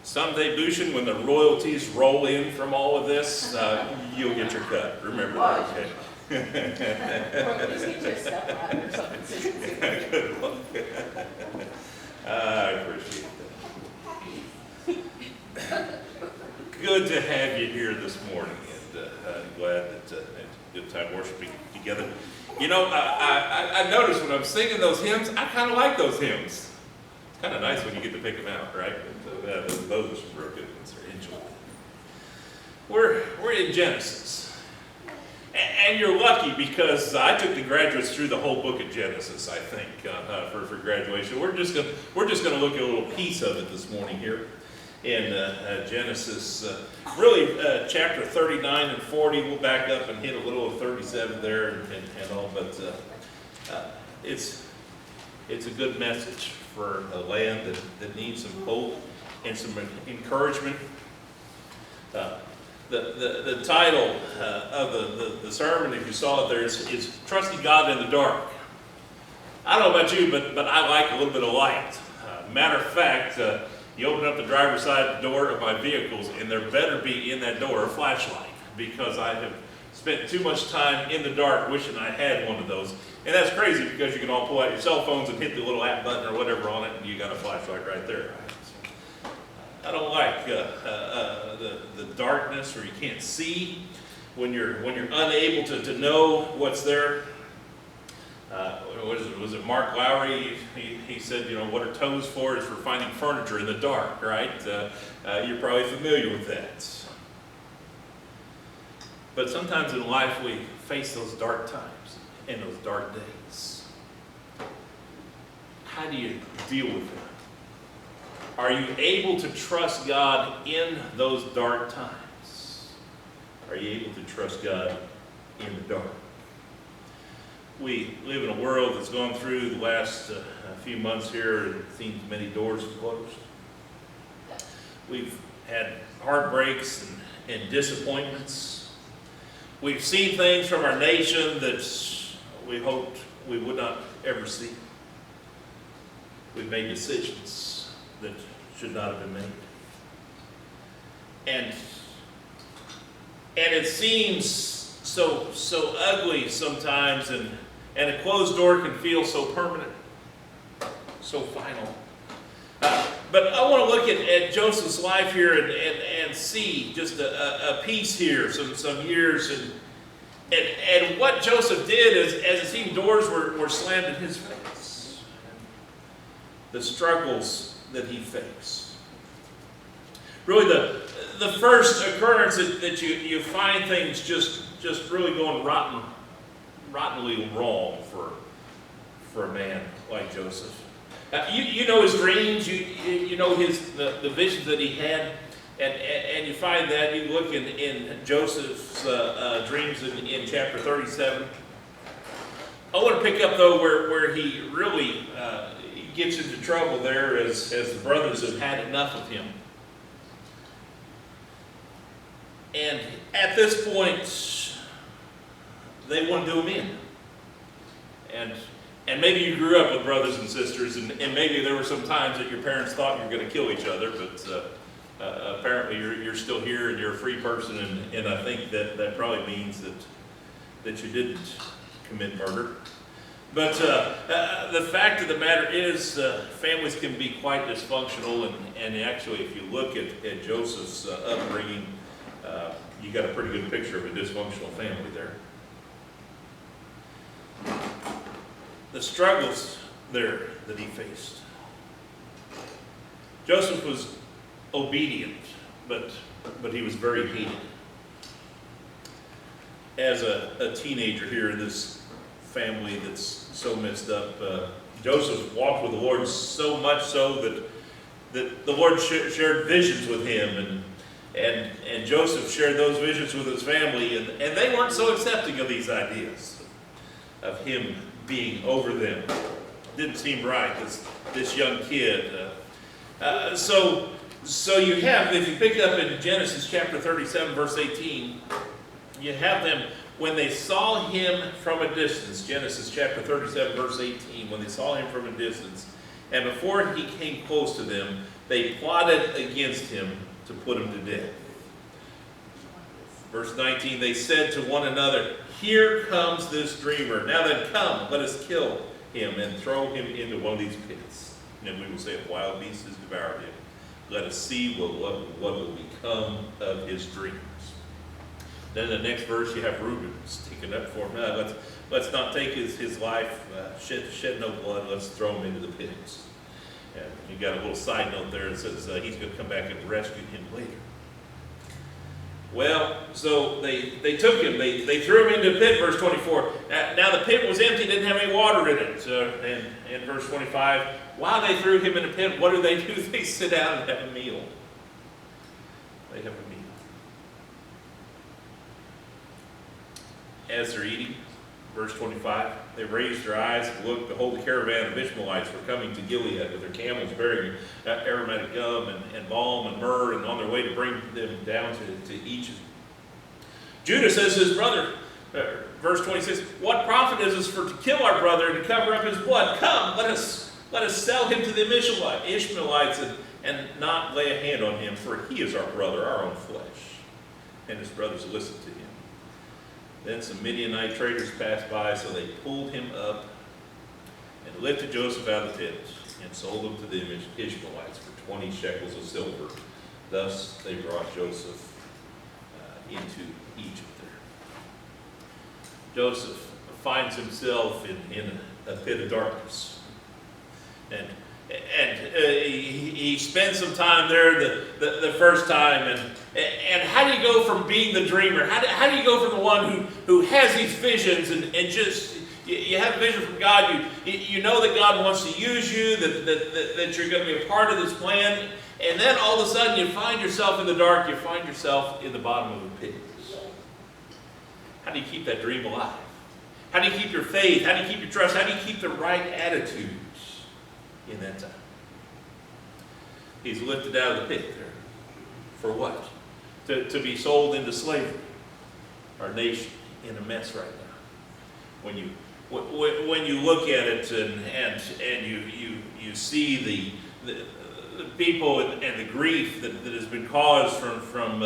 Someday, Bushin, when the royalties roll in from all of this, you'll get your cut. Remember that, okay? Well, at least get you a stepladder or something. Good luck. I appreciate that. Good to have you here this morning, and I'm glad that it's a good time worshiping together. You know, I noticed when I'm singing those hymns, I kind of like those hymns. It's kind of nice when you get to pick them out, right? But, those are some real good ones. Enjoy. We're in Genesis. And you're lucky because I took the graduates through the whole book of Genesis, I think, for graduation. We're just gonna look at a little piece of it this morning here in Genesis. Really, chapter 39 and 40. We'll back up and hit a little of 37 there and all, but it's a good message for a land that needs some hope and some encouragement. The title of the sermon, if you saw it there, is Trusting God in the Dark. I don't know about you, but I like a little bit of light. Matter of fact, you open up the driver's side door of my vehicles, and there better be in that door a flashlight, because I have spent too much time in the dark wishing I had one of those. And that's crazy because you can all pull out your cell phones and hit the little app button or whatever on it, and you got a flashlight right there. I don't like the darkness where you can't see, when you're unable to know what's there. Was it Mark Lowry? He said, you know, what are toes for? Is for finding furniture in the dark, right? You're probably familiar with that. But sometimes in life we face those dark times and those dark days. How do you deal with them? Are you able to trust God in those dark times? Are you able to trust God in the dark? We live in a world that's gone through the last few months here, and it seems many doors have closed. We've had heartbreaks and disappointments. We've seen things from our nation that we hoped we would not ever see. We've made decisions that should not have been made. And it seems so ugly sometimes, and a closed door can feel so permanent, so final. But I want to look at Joseph's life here and see just a piece here, some years, and what Joseph did is, as it seemed doors were slammed in his face. The struggles that he faced. Really, the first occurrence that you find things just really going rottenly wrong for a man like Joseph. You know his dreams, you know the visions that he had, and you find that you look in Joseph's dreams in chapter 37. I want to pick up though where he really gets into trouble there as the brothers have had enough of him. And at this point, they want to do him in. And maybe you grew up with brothers and sisters, and maybe there were some times that your parents thought you were going to kill each other, but apparently you're still here and you're a free person, and I think that probably means that you didn't commit murder. But the fact of the matter is, families can be quite dysfunctional, and actually, if you look at Joseph's upbringing, you got a pretty good picture of a dysfunctional family there. The struggles there that he faced. Joseph was obedient, but he was very hated. As a teenager here in this family that's so messed up, Joseph walked with the Lord so much so that the Lord shared visions with him, and Joseph shared those visions with his family, and they weren't so accepting of these ideas of him being over them. Didn't seem right, this young kid. So you have, if you pick it up in Genesis chapter 37, verse 18, you have them, when they saw him from a distance, Genesis chapter 37, verse 18, when they saw him from a distance, And before he came close to them, they plotted against him to put him to death. Verse 19, they said to one another, "Here comes this dreamer. Now then, come, let us kill him and throw him into one of these pits. And then we will say, if wild beasts has devoured him, let us see what will become of his dreams." Then in the next verse, you have Reuben sticking up for him. Let's not take his life, shed no blood. Let's throw him into the pits. And you got a little side note there that says he's going to come back and rescue him later. Well, so they took him. They threw him into a pit, verse 24. Now the pit was empty, didn't have any water in it. And in verse 25, while they threw him in the pit, what do? They sit down and have a meal. They have a meal. As they're eating, verse 25, they raised their eyes and looked. Behold, the caravan of Ishmaelites were coming to Gilead with their camels bearing aromatic gum and balm and myrrh, and on their way to bring them down to Egypt. Judah says to his brother, verse 26, "What profit is this for to kill our brother and to cover up his blood? Come, let us sell him to the Ishmaelites and not lay a hand on him, for he is our brother, our own flesh." And his brothers listened to him. Then some Midianite traders passed by, so they pulled him up and lifted Joseph out of the pit and sold him to the Ishmaelites for 20 shekels of silver. Thus they brought Joseph into Egypt there. Joseph finds himself in a pit of darkness. And he spends some time there the first time. And how do you go from being the dreamer? How do you go from the one who has these visions and just, you have a vision from God, you know that God wants to use you, that you're going to be a part of this plan, and then all of a sudden you find yourself in the dark, you find yourself in the bottom of a pit. How do you keep that dream alive? How do you keep your faith? How do you keep your trust? How do you keep the right attitudes in that time? He's lifted out of the pit there. For what? To be sold into slavery. Our nation in a mess right now. When you look at it and you see the people and the grief that has been caused from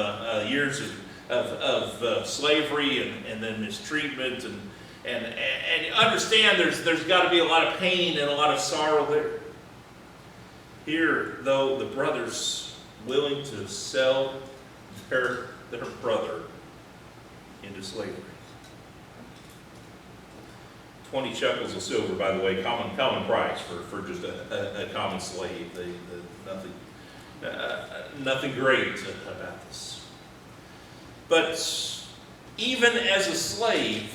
years of slavery and then mistreatment and you understand there's got to be a lot of pain and a lot of sorrow there. Here, though, the brothers willing to sell their brother into slavery. 20 shekels of silver, by the way, common price for just a common slave. Nothing great about this. But even as a slave,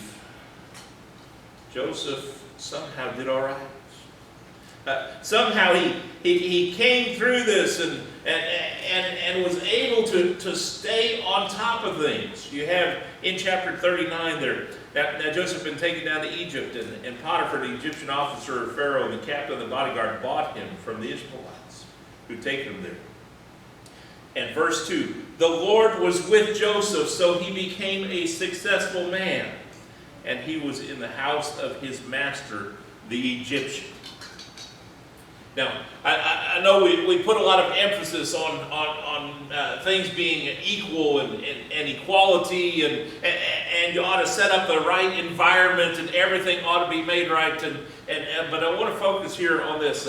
Joseph somehow did all right. Somehow he came through this and was able to stay on top of things. You have in chapter 39 there, now Joseph had been taken down to Egypt, and Potiphar, the Egyptian officer of Pharaoh, and the captain of the bodyguard, bought him from the Ishmaelites who'd taken him there. And verse 2, the Lord was with Joseph, so he became a successful man, and he was in the house of his master, the Egyptian. Now, I know we put a lot of emphasis on things being equal and equality, and you ought to set up the right environment, and everything ought to be made right. But I want to focus here on this.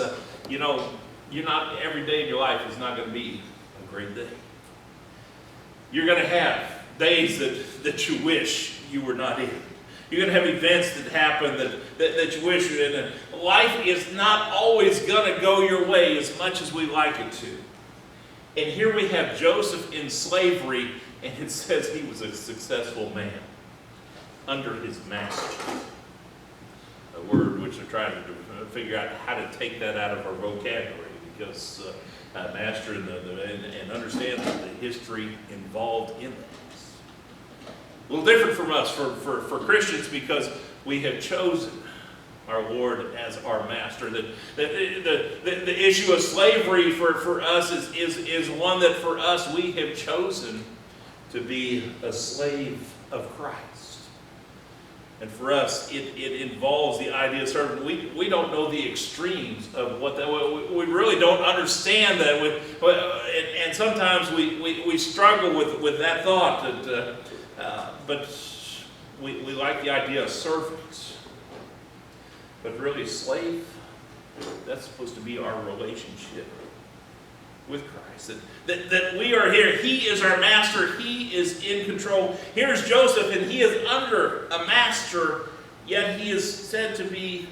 You're not, every day in your life is not going to be a great day. You're going to have days that you wish you were not in. You're going to have events that happen that you wish you were in. Life is not always going to go your way as much as we like it to. And here we have Joseph in slavery, and it says he was a successful man under his master. A word which they're trying to figure out how to take that out of our vocabulary, because master and understand the history involved in that. A little different from us, for Christians, because we have chosen our Lord as our master. The issue of slavery for us is one that for us we have chosen to be a slave of Christ. And for us, it involves the idea of servant. We don't know the extremes of what that. We really don't understand that. And sometimes we struggle with that thought. But we like the idea of servant. But really, slave, that's supposed to be our relationship with Christ. That we are here. He is our master. He is in control. Here's Joseph, and he is under a master, yet he is said to be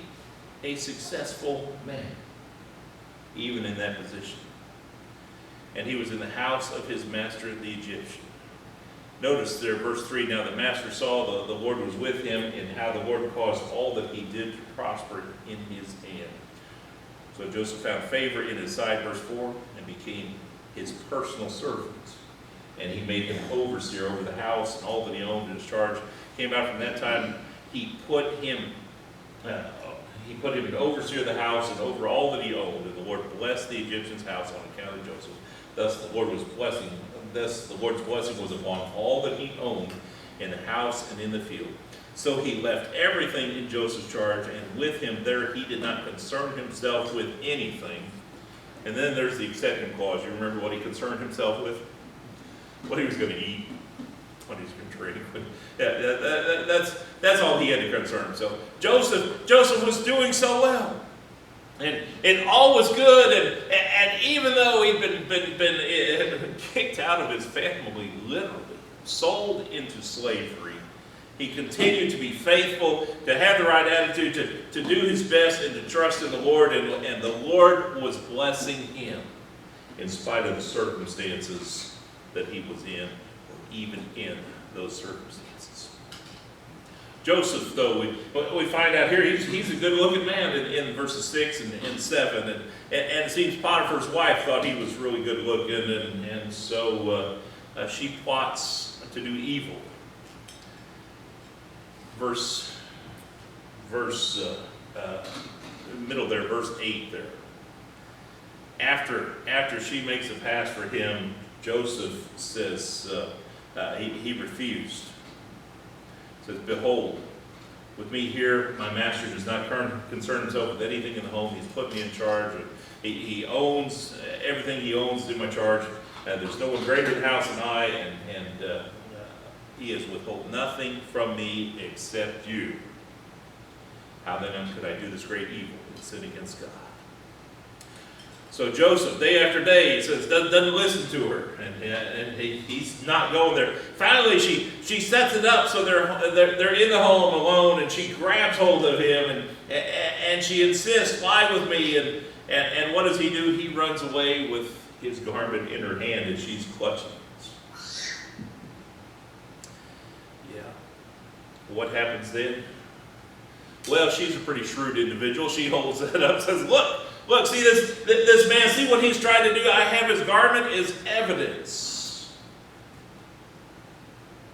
a successful man, even in that position. And he was in the house of his master, the Egyptian. Notice there, verse 3, now the master saw the Lord was with him, and how the Lord caused all that he did to prosper in his hand. So Joseph found favor in his sight, verse 4, and became his personal servant. And he made him overseer over the house, and all that he owned in his charge. Came out from that time, he put him an overseer of the house and over all that he owned. And the Lord blessed the Egyptian's house on account of Joseph. Thus the Lord's blessing was upon all that he owned in the house and in the field. So he left everything in Joseph's charge, and with him there he did not concern himself with anything. And then there's the second clause. You remember what he concerned himself with? What he was going to eat, what he was going to drink. Yeah, that's all he had to concern himself. Joseph was doing so well. And all was good, and even though he'd been kicked out of his family, literally, sold into slavery, he continued to be faithful, to have the right attitude, to do his best, and to trust in the Lord. And the Lord was blessing him in spite of the circumstances that he was in, or even in those circumstances. Joseph, though, we find out here, he's a good-looking man in verses 6 and 7. And it seems Potiphar's wife thought he was really good-looking, and so she plots to do evil. Middle there, verse 8 there. After she makes a pass for him, Joseph says he refused. Says, behold, with me here, my master does not concern himself with anything in the home. He's put me in charge. He owns everything he owns is in my charge. There's no one greater in the house than I, and he has withheld nothing from me except you. How then could I do this great evil and sin against God? So Joseph, day after day, he says, doesn't listen to her, and he's not going there. Finally, she sets it up so they're in the home alone, and she grabs hold of him, and she insists, lie with me, and what does he do? He runs away with his garment in her hand, and she's clutching it. Yeah. What happens then? Well, she's a pretty shrewd individual. She holds that up and says, Look, see this man, see what he's trying to do? I have his garment as evidence.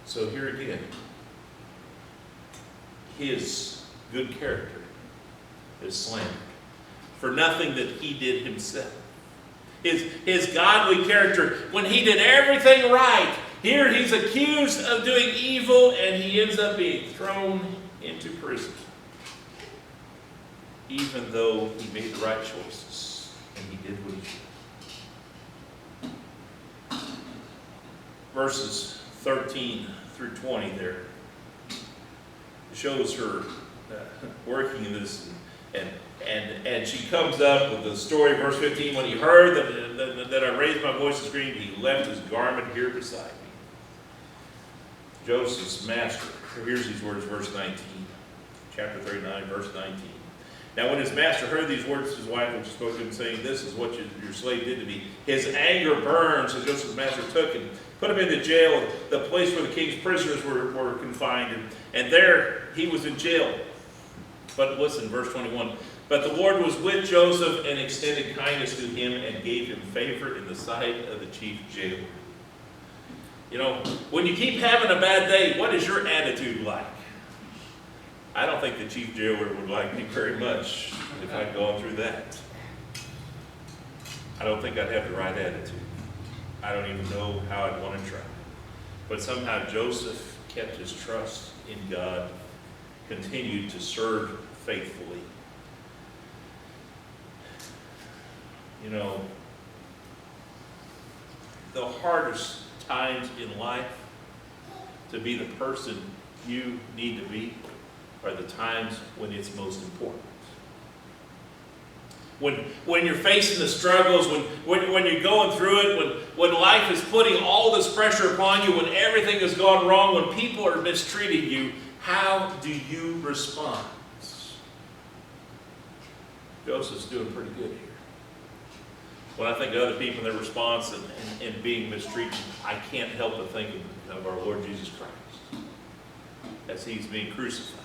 So here again, his good character is slandered for nothing that he did himself. His godly character, when he did everything right, here he's accused of doing evil, and he ends up being thrown into prison. Even though he made the right choices, and he did what he should. Verses 13 through 20 there shows her working in this, and she comes up with the story, verse 15, when he heard that I raised my voice and screamed, he left his garment here beside me. Joseph's master, here's these words, verse 19, chapter 39, verse 19. Now when his master heard these words, his wife which spoke to him, saying, this is what your slave did to me, his anger burned. So Joseph's master took him, put him into jail, the place where the king's prisoners were confined, and there he was in jail. But listen, verse 21, but the Lord was with Joseph and extended kindness to him and gave him favor in the sight of the chief jailer. You know, when you keep having a bad day, what is your attitude like? I don't think the chief jailer would like me very much if I'd gone through that. I don't think I'd have the right attitude. I don't even know how I'd want to try. But somehow Joseph kept his trust in God continued to serve faithfully. You know, the hardest times in life to be the person you need to be are the times when it's most important. When you're facing the struggles, when you're going through it, when life is putting all this pressure upon you, when everything has gone wrong, when people are mistreating you, how do you respond? Joseph's doing pretty good here. When I think of other people and their response and being mistreated, I can't help but think of our Lord Jesus Christ as he's being crucified.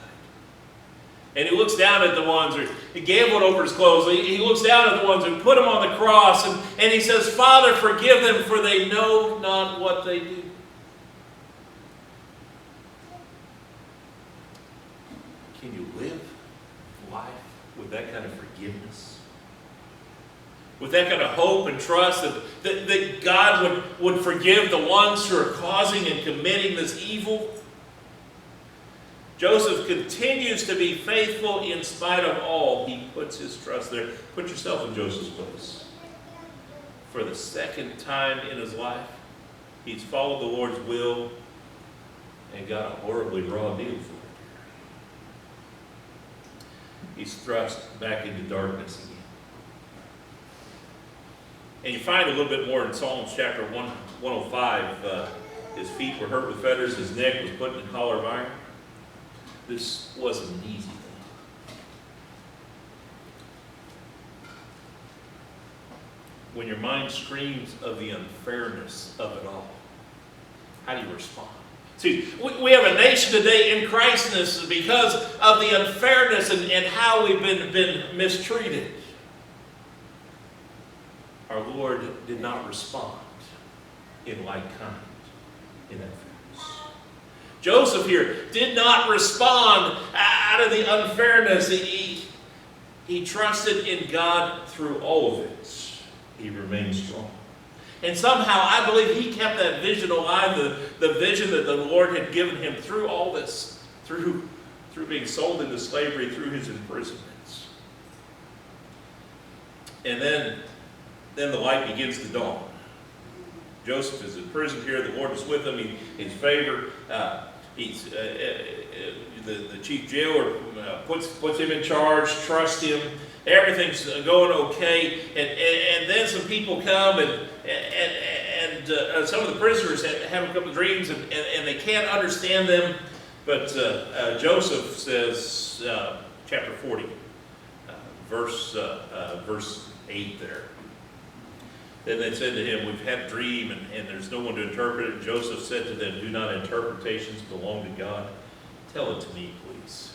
And he looks down at the ones who he gambled over his clothes. He looks down at the ones who put him on the cross, and he says, Father, forgive them, for they know not what they do. Can you live life with that kind of forgiveness? With that kind of hope and trust that God would forgive the ones who are causing and committing this evil? Joseph continues to be faithful in spite of all. He puts his trust there. Put yourself in Joseph's place. For the second time in his life, he's followed the Lord's will and got a horribly raw deal for it. He's thrust back into darkness again. And you find a little bit more in Psalms chapter 105. His feet were hurt with fetters. His neck was put in a collar of iron. This wasn't an easy thing. When your mind screams of the unfairness of it all, how do you respond? See, we have a nation today in crisis because of the unfairness and how we've been mistreated. Our Lord did not respond in like kind in that fairness. Joseph here did not respond out of the unfairness. He trusted in God through all of it. He remained strong. And somehow I believe he kept that vision alive, the vision that the Lord had given him through all this, through being sold into slavery, through his imprisonments. And then the light begins to dawn. Joseph is in prison here. The Lord is with him. He's favored. The chief jailer puts him in charge. Trust him. Everything's going okay. And then some people come and some of the prisoners have a couple of dreams and they can't understand them. But Joseph says, chapter 40, verse 8 there. Then they said to him, we've had a dream and there's no one to interpret it. And Joseph said to them, do not interpretations belong to God? Tell it to me, please.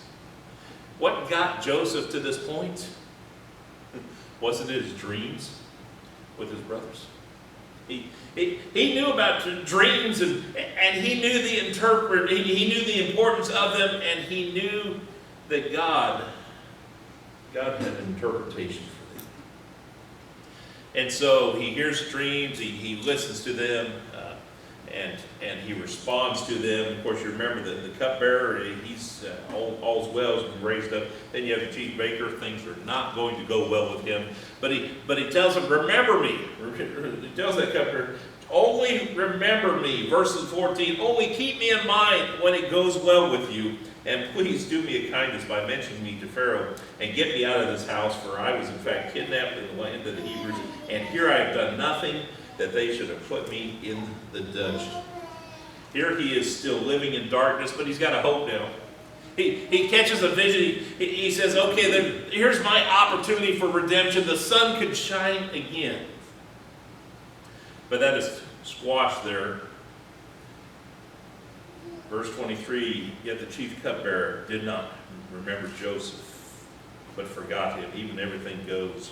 What got Joseph to this point? Wasn't it his dreams with his brothers? He knew about dreams and he knew he knew the importance of them, and he knew that God had an interpretation for them. And so he hears dreams, he listens to them, and he responds to them. Of course, you remember the cupbearer, he's all's well, has been raised up. Then you have the chief baker, things are not going to go well with him. But he tells him, remember me. He tells that cupbearer, only remember me. Verse 14, only keep me in mind when it goes well with you. And please do me a kindness by mentioning me to Pharaoh and get me out of this house, for I was in fact kidnapped in the land of the Hebrews, and here I have done nothing that they should have put me in the dungeon. Here he is still living in darkness, but he's got a hope now. He catches a vision. He says, okay, then here's my opportunity for redemption. The sun could shine again. But that is squashed there. Verse 23, yet the chief cupbearer did not remember Joseph, but forgot him. Even everything goes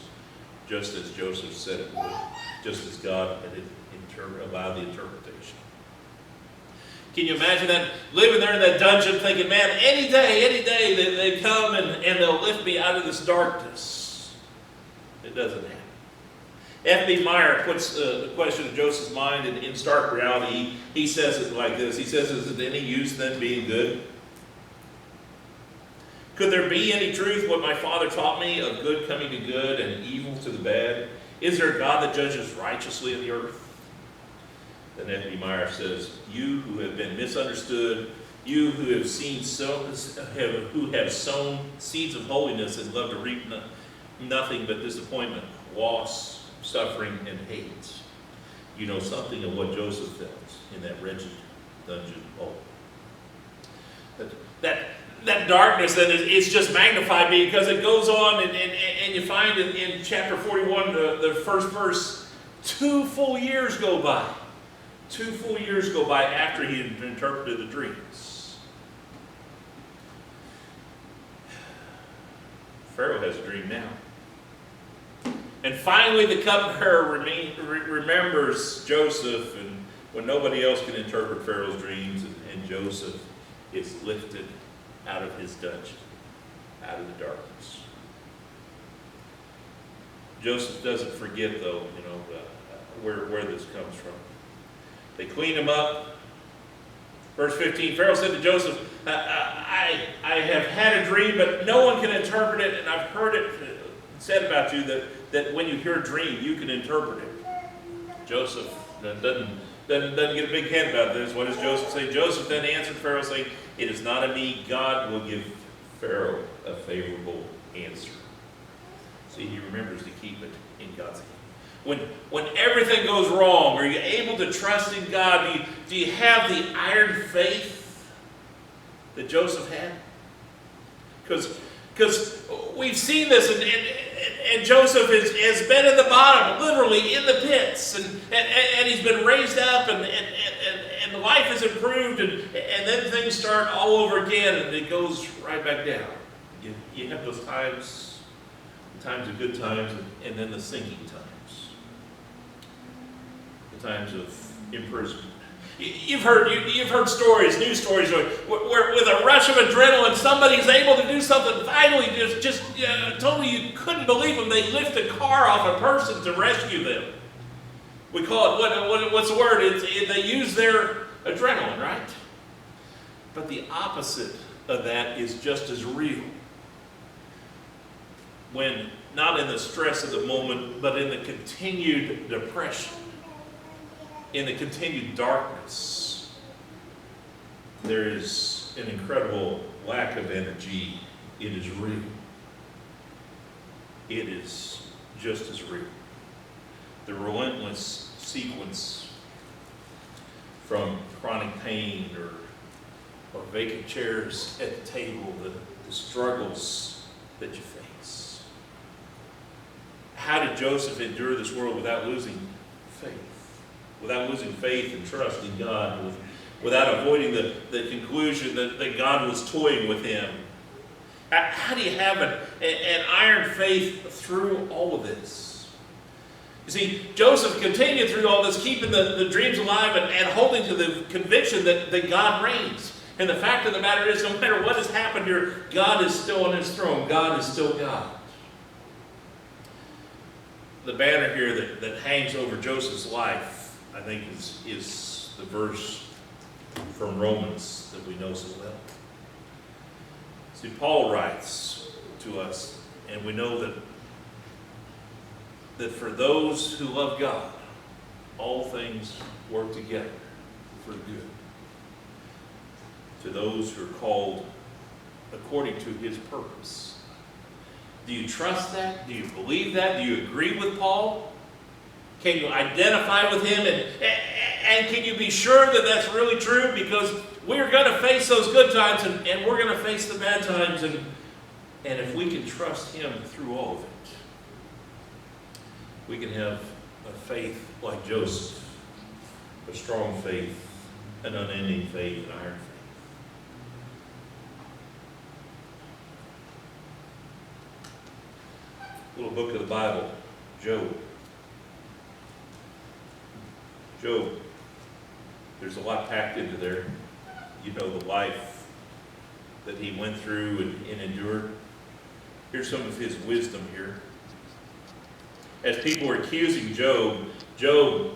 just as Joseph said it would, just as God had allowed the interpretation. Can you imagine that? Living there in that dungeon thinking, man, any day they come and they'll lift me out of this darkness. It doesn't happen. F.B. Meyer puts the question in Joseph's mind in stark reality. He says it like this. He says, is it any use then being good? Could there be any truth what my father taught me of good coming to good and evil to the bad? Is there a God that judges righteously in the earth? Then F.B. Meyer says, you who have been misunderstood, you who have who have sown seeds of holiness and love to reap nothing but disappointment, loss, suffering, and hate. You know something of what Joseph felt in that wretched dungeon hole. That darkness then is just magnified because it goes on and you find in chapter 41, the first verse, 2 full years go by. 2 full years go by after he had interpreted the dreams. Pharaoh has a dream now. And finally the cupbearer remembers Joseph, and when nobody else can interpret Pharaoh's dreams, and Joseph is lifted out of his dungeon, out of the darkness. Joseph doesn't forget, though, where this comes from. They clean him up. Verse 15, Pharaoh said to Joseph, I have had a dream, but no one can interpret it, and I've heard it said about you that when you hear a dream, you can interpret it. Joseph doesn't get a big head about this. What does Joseph say? Joseph then answered Pharaoh, saying, it is not of me. God will give Pharaoh a favorable answer. See, he remembers to keep it in God's hand. When everything goes wrong, are you able to trust in God? Do you have the iron faith that Joseph had? Because we've seen this, and Joseph has been in the bottom, literally in the pits, and he's been raised up, and life has improved, and then things start all over again, and it goes right back down. You have those times of good times, and then the sinking times, the times of imprisonment. You've heard stories, news stories, where with a rush of adrenaline, somebody's able to do something vitally, just totally you couldn't believe them. They lift a car off a person to rescue them. We call it, what's the word? They use their adrenaline, right? But the opposite of that is just as real. When, not in the stress of the moment, but in the continued depression, in the continued darkness, there is an incredible lack of energy. It is real. It is just as real. The relentless sequence from chronic pain or vacant chairs at the table, the struggles that you face. How did Joseph endure this world without losing faith? Without losing faith and trust in God, without avoiding the conclusion that God was toying with him. How do you have an iron faith through all of this? You see, Joseph continued through all this, keeping the dreams alive and holding to the conviction that God reigns. And the fact of the matter is, no matter what has happened here, God is still on his throne. God is still God. The banner here that hangs over Joseph's life, I think, is the verse from Romans that we know so well. See, Paul writes to us, and we know that for those who love God, all things work together for good. To those who are called according to his purpose. Do you trust that? Do you believe that? Do you agree with Paul? Can you identify with him? And can you be sure that that's really true? Because we're going to face those good times, and we're going to face the bad times. And if we can trust him through all of it, we can have a faith like Joseph, a strong faith, an unending faith, an iron faith. Little book of the Bible, Job. Job, there's a lot packed into there. You know the life that he went through and endured. Here's some of his wisdom here. As people were accusing Job, Job